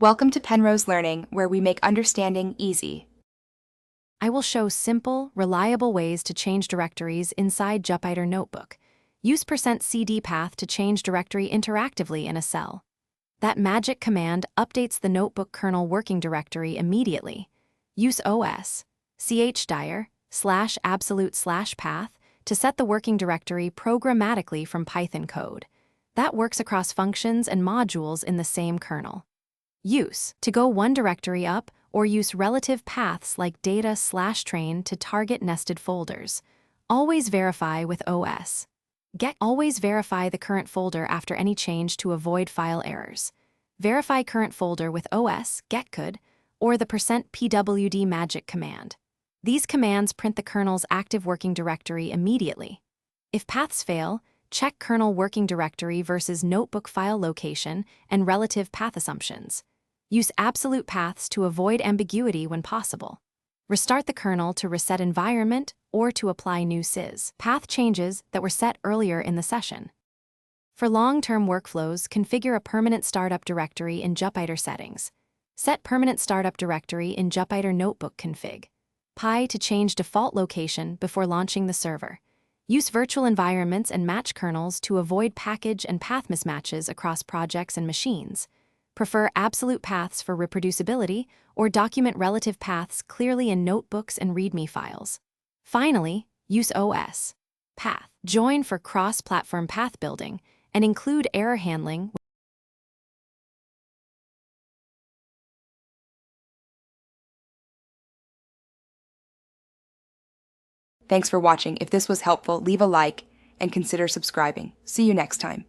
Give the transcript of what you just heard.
Welcome to Penrose Learning, where we make understanding easy. I will show simple, reliable ways to change directories inside Jupyter Notebook. Use %cd path to change directory interactively in a cell. That magic command updates the notebook kernel working directory immediately. Use os chdire /absolute/path to set the working directory programmatically from Python code. That works across functions and modules in the same kernel. Use to go one directory up, or use relative paths like data/train to target nested folders. Always verify with os. Always verify the current folder after any change to avoid file errors. Verify current folder with os getcould or the %pwd magic command. These commands print the kernel's active working directory immediately. If paths fail, check kernel working directory versus notebook file location and relative path assumptions. Use absolute paths to avoid ambiguity when possible. Restart the kernel to reset environment or to apply new path changes that were set earlier in the session. For long-term workflows, configure a permanent startup directory in Jupyter settings. Set permanent startup directory in Jupyter Notebook config. To change default location before launching the server. Use virtual environments and match kernels to avoid package and path mismatches across projects and machines. Prefer absolute paths for reproducibility, or document relative paths clearly in notebooks and README files. Finally, use os path join for cross-platform path building and include error handling. Thanks for watching. If this was helpful, leave a like and consider subscribing. See you next time.